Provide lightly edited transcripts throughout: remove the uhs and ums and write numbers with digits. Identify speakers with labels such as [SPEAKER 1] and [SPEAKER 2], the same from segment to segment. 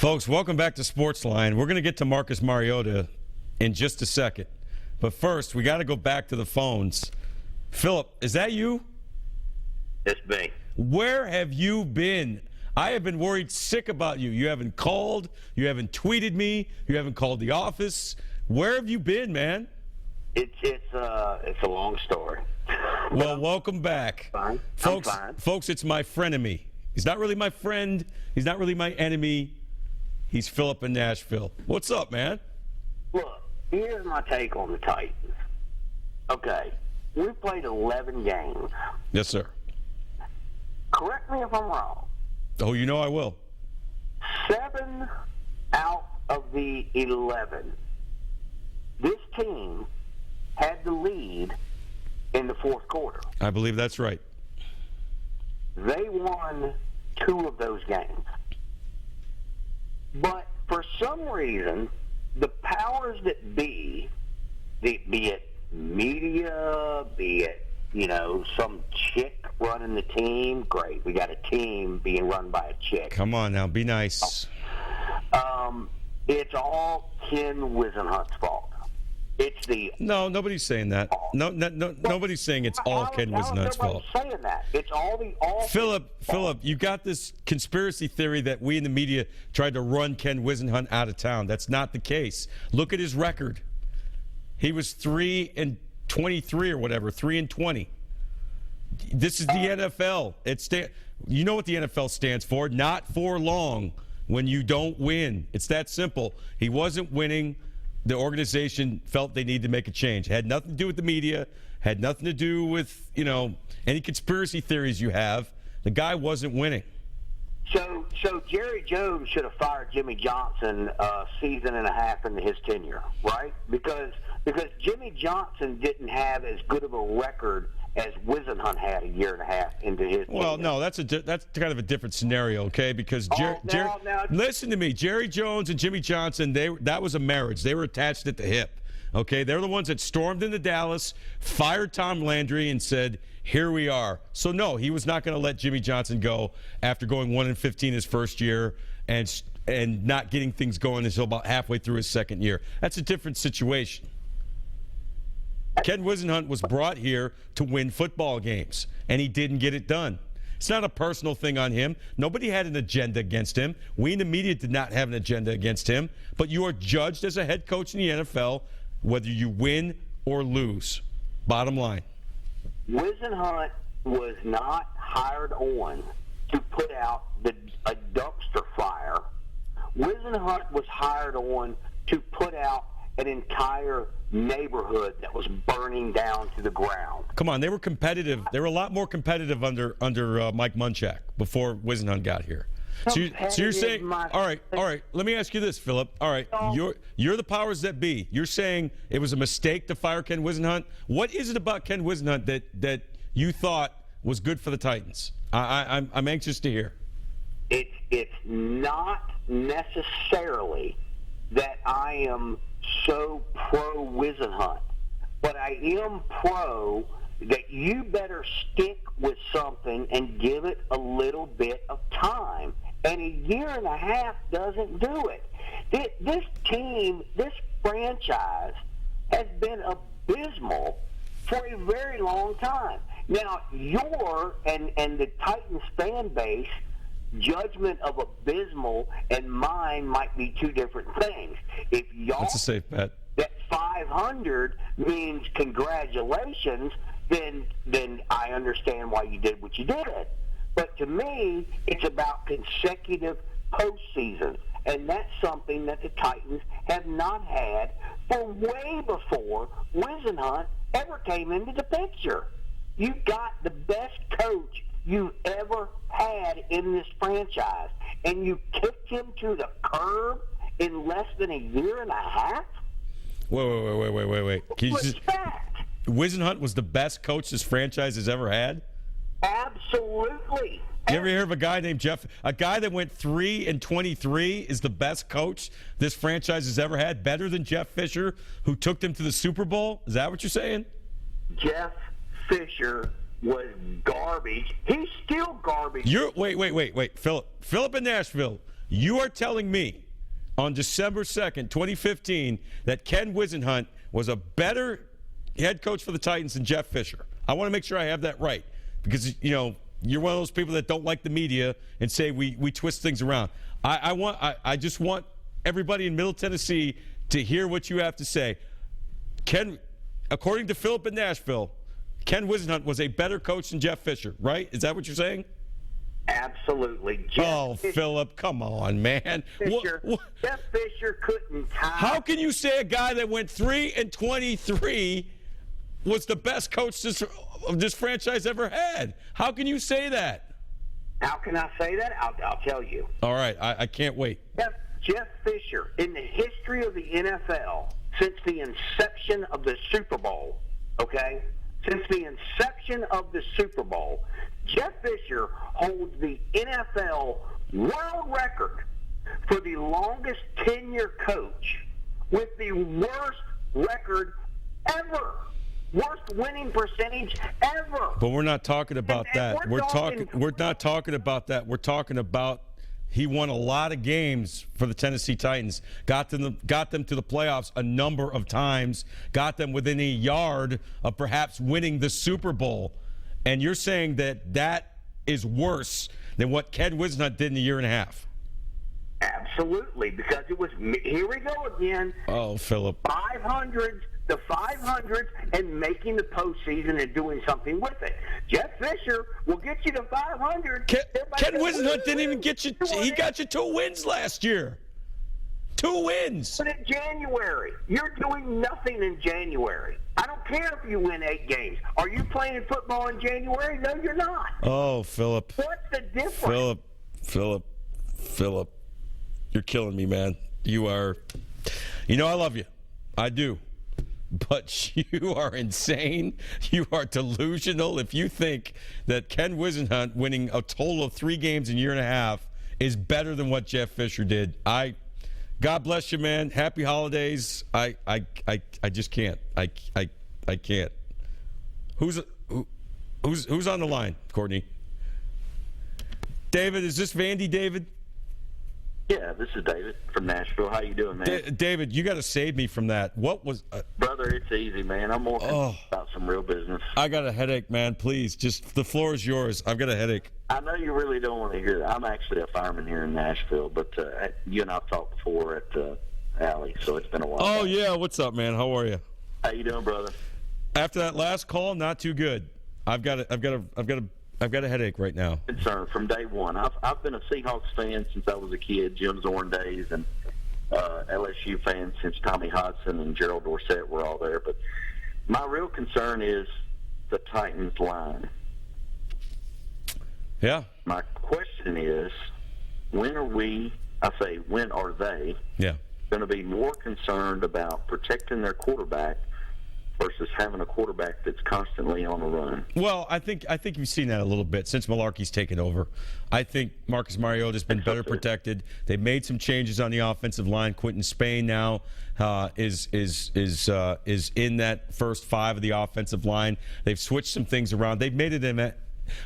[SPEAKER 1] Folks, welcome back to SportsLine. We're going to get to Marcus Mariota in just a second. But first, we got to go back to the phones. Philip, is that you?
[SPEAKER 2] It's me.
[SPEAKER 1] Where have you been? I have been worried sick about you. You haven't called. You haven't tweeted me. You haven't called the office. Where have you been, man?
[SPEAKER 2] It's a long story.
[SPEAKER 1] Well, welcome back.
[SPEAKER 2] Fine.
[SPEAKER 1] Folks,
[SPEAKER 2] I'm fine.
[SPEAKER 1] Folks, it's my frenemy. He's not really my friend. He's not really my enemy. He's Philip in Nashville. What's up, man?
[SPEAKER 2] Look, here's my take on the Titans. Okay, we played 11 games.
[SPEAKER 1] Yes, sir.
[SPEAKER 2] Correct me if I'm wrong.
[SPEAKER 1] Oh, you know I will.
[SPEAKER 2] 7 out of the 11, this team had the lead in the fourth quarter.
[SPEAKER 1] I believe that's right.
[SPEAKER 2] They won 2 of those games. But for some reason, the powers that be it media, be it, some chick running the team, great. We got a team being run by a chick.
[SPEAKER 1] Come on now, be nice.
[SPEAKER 2] It's all Ken Wisenhunt's fault. It's the
[SPEAKER 1] No, nobody's saying that. No, nobody's saying it's all Ken Wisenhunt's fault.
[SPEAKER 2] Saying that it's all
[SPEAKER 1] Philip, you got this conspiracy theory that we in the media tried to run Ken Wisenhunt out of town. That's not the case. Look at his record. He was 3-23 or whatever, 3-20. This is the NFL. You know what the NFL stands for? Not for long. When you don't win, it's that simple. He wasn't winning. The organization felt they needed to make a change. It had nothing to do with the media, had nothing to do with, any conspiracy theories you have. The guy wasn't winning.
[SPEAKER 2] So Jerry Jones should have fired Jimmy Johnson a season and a half into his tenure, right? Because Jimmy Johnson didn't have as good of a record as Wisenhunt had a year and a half into his tenure.
[SPEAKER 1] Well, no, that's kind of a different scenario, okay? Because listen to me, Jerry Jones and Jimmy Johnson, that was a marriage. They were attached at the hip, okay? They're the ones that stormed into Dallas, fired Tom Landry, and said, "Here we are." So no, he was not going to let Jimmy Johnson go after going 1-15 his first year and not getting things going until about halfway through his second year. That's a different situation. Ken Wisenhunt was brought here to win football games, and he didn't get it done. It's not a personal thing on him. Nobody had an agenda against him. We in the media did not have an agenda against him. But you are judged as a head coach in the NFL whether you win or lose. Bottom line.
[SPEAKER 2] Wisenhunt was not hired on to put out a dumpster fire. Wisenhunt was hired on to put out an entire neighborhood that was burning down to the ground.
[SPEAKER 1] Come on, they were competitive. They were a lot more competitive under Mike Munchak before Wisenhunt got here. So you're saying, all right. Let me ask you this, Philip. All right, you're the powers that be. You're saying it was a mistake to fire Ken Wisenhunt. What is it about Ken Wisenhunt that you thought was good for the Titans? I'm anxious to hear.
[SPEAKER 2] It's not necessarily that I am so pro Wisenhunt, but I am pro that you better stick with something and give it a little bit of time. And a year and a half doesn't do it. This team, this franchise, has been abysmal for a very long time. Now, your and the Titans fan base judgment of abysmal and mine might be two different things. If y'all
[SPEAKER 1] That's a safe bet.
[SPEAKER 2] That 500 means congratulations, then I understand why you did what you did. But to me, it's about consecutive postseasons, and that's something that the Titans have not had for way before Wisenhunt ever came into the picture. You got the best coach you've ever had in this franchise, and you kicked him to the curb in less than a year and a half?
[SPEAKER 1] Wait.
[SPEAKER 2] What's that?
[SPEAKER 1] Wisenhunt was the best coach this franchise has ever had?
[SPEAKER 2] Absolutely.
[SPEAKER 1] You ever hear of a guy named Jeff? A guy that went 3-23 is the best coach this franchise has ever had? Better than Jeff Fisher, who took them to the Super Bowl? Is that what you're saying?
[SPEAKER 2] Jeff Fisher was garbage. He's still garbage.
[SPEAKER 1] Wait. Philip in Nashville, You are telling me on December 2nd, 2015, that Ken Wisenhunt was a better head coach for the Titans than Jeff Fisher. I want to make sure I have that right because, you're one of those people that don't like the media and say we twist things around. I just want everybody in Middle Tennessee to hear what you have to say. According to Philip in Nashville, Ken Wisenhunt was a better coach than Jeff Fisher, right? Is that what you're saying?
[SPEAKER 2] Absolutely.
[SPEAKER 1] Philip, come on, man.
[SPEAKER 2] Jeff Fisher couldn't tie.
[SPEAKER 1] How can you say a guy that went 3-23 was the best coach this franchise ever had? How can you say that?
[SPEAKER 2] How can I say that? I'll tell you.
[SPEAKER 1] All right, I can't wait.
[SPEAKER 2] Jeff Fisher, in the history of the NFL, since the inception of the Super Bowl, okay? Since the inception of the Super Bowl, Jeff Fisher holds the NFL world record for the longest tenure coach with the worst record ever. Worst winning percentage ever.
[SPEAKER 1] But we're not talking about that. We're not talking about that. We're talking about he won a lot of games for the Tennessee Titans, got them to the playoffs a number of times, got them within a yard of perhaps winning the Super Bowl. And you're saying that is worse than what Ken Wisenhunt did in a year and a half?
[SPEAKER 2] Absolutely, because it was, here we go again.
[SPEAKER 1] Oh, Philip.
[SPEAKER 2] 500s, the 500s, and making the postseason and doing something with it. Jeff Fisher will get you to 500.
[SPEAKER 1] Ken Wisenhunt didn't even get you. He got you 2 wins last year. 2 wins.
[SPEAKER 2] But in January, you're doing nothing in January. I don't care if you win 8 games. Are you playing football in January? No, you're not.
[SPEAKER 1] Oh, Philip.
[SPEAKER 2] What's the difference?
[SPEAKER 1] Philip. You're killing me, man. You are. I love you. I do. But you are insane. You are delusional if you think that Ken Wisenhunt winning a total of 3 games in a year and a half is better than what Jeff Fisher did. God bless you, man. Happy holidays. I just can't. I can't. Who's on the line, Courtney? David, is this Vandy, David?
[SPEAKER 3] Yeah, this is David from Nashville. How you doing, man?
[SPEAKER 1] David, you got to save me from that. What was...
[SPEAKER 3] Brother, it's easy, man. I'm more about some real business.
[SPEAKER 1] I got a headache, man. Please, just the floor is yours. I've got a headache.
[SPEAKER 3] I know you really don't want to hear that. I'm actually a fireman here in Nashville, but you and I've talked before at Alley, so it's been a while.
[SPEAKER 1] Oh, yeah. What's up, man? How are you?
[SPEAKER 3] How you doing, brother?
[SPEAKER 1] After that last call, not too good. I've got a headache right now.
[SPEAKER 3] Concern from day one. I've been a Seahawks fan since I was a kid, Jim Zorn days, and LSU fan since Tommy Hodson and Gerald Dorsett were all there. But my real concern is the Titans line.
[SPEAKER 1] Yeah.
[SPEAKER 3] My question is, when are they going to be more concerned about protecting their quarterback versus having a quarterback that's constantly on the run?
[SPEAKER 1] Well, I think you've seen that a little bit since Malarkey's taken over. I think Marcus Mariota's been better protected. They've made some changes on the offensive line. Quentin Spain now is in that first 5 of the offensive line. They've switched some things around. They've made it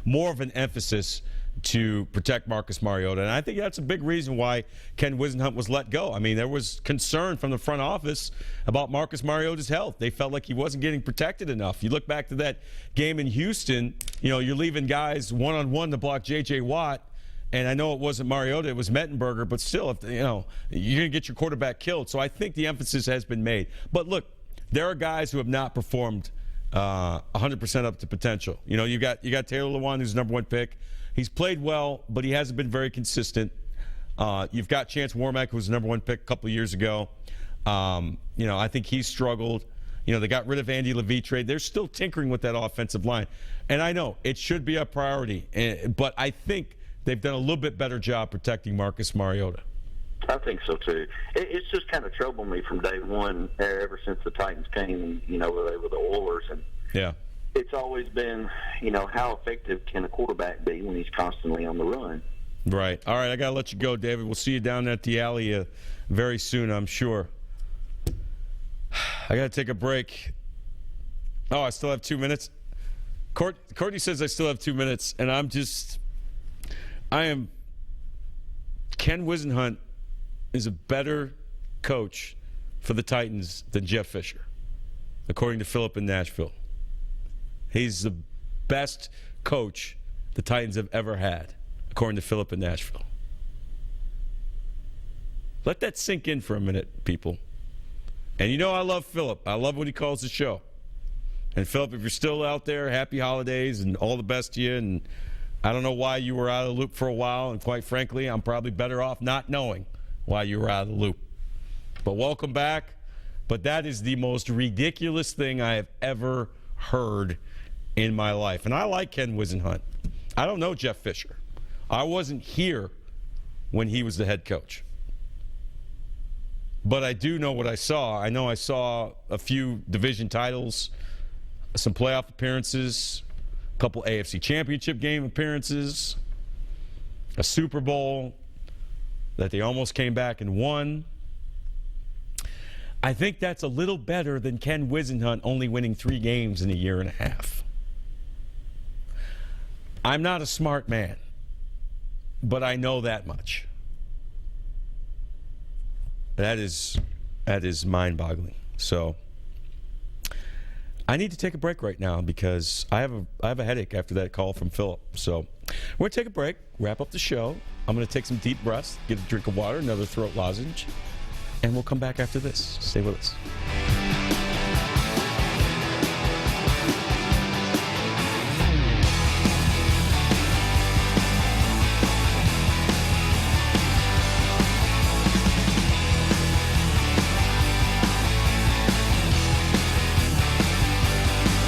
[SPEAKER 1] more of an emphasis to protect Marcus Mariota. And I think that's a big reason why Ken Wisenhunt was let go. I mean, there was concern from the front office about Marcus Mariota's health. They felt like he wasn't getting protected enough. You look back to that game in Houston, you're leaving guys one-on-one to block J.J. Watt. And I know it wasn't Mariota, it was Mettenberger, but still, you're going to get your quarterback killed. So I think the emphasis has been made. But look, there are guys who have not performed 100% up to potential. You got Taylor Lewan, who's the number 1 pick. He's played well, but he hasn't been very consistent. You've got Chance Warmack, who was the number 1 pick a couple of years ago. I think he's struggled. They got rid of Andy Levitre. They're still tinkering with that offensive line. And I know it should be a priority, but I think they've done a little bit better job protecting Marcus Mariota.
[SPEAKER 3] I think so, too. It's just kind of troubled me from day one, ever since the Titans came, they were the Oilers. And
[SPEAKER 1] yeah.
[SPEAKER 3] It's always been, how effective can a quarterback be when he's constantly on the run?
[SPEAKER 1] Right. All right, I got to let you go, David. We'll see you down at the alley very soon, I'm sure. I got to take a break. Oh, I still have 2 minutes? Courtney says I still have 2 minutes, and I am Ken Wisenhunt is a better coach for the Titans than Jeff Fisher, according to Philip in Nashville. He's the best coach the Titans have ever had, according to Philip in Nashville. Let that sink in for a minute, people. And you know I love Philip. I love what he calls the show. And Philip, if you're still out there, happy holidays and all the best to you. And I don't know why you were out of the loop for a while. And quite frankly, I'm probably better off not knowing why you were out of the loop. But welcome back. But that is the most ridiculous thing I have ever heard in my life. And I like Ken Wisenhunt. I don't know Jeff Fisher. I wasn't here when he was the head coach. But I do know what I saw. I know I saw a few division titles, some playoff appearances, a couple AFC Championship game appearances, a Super Bowl that they almost came back and won. I think that's a little better than Ken Wisenhunt only winning 3 games in a year and a half. I'm not a smart man, but I know that much. That is mind-boggling. So I need to take a break right now because I have a headache after that call from Philip. So we're going to take a break, wrap up the show. I'm going to take some deep breaths, get a drink of water, another throat lozenge, and we'll come back after this. Stay with us.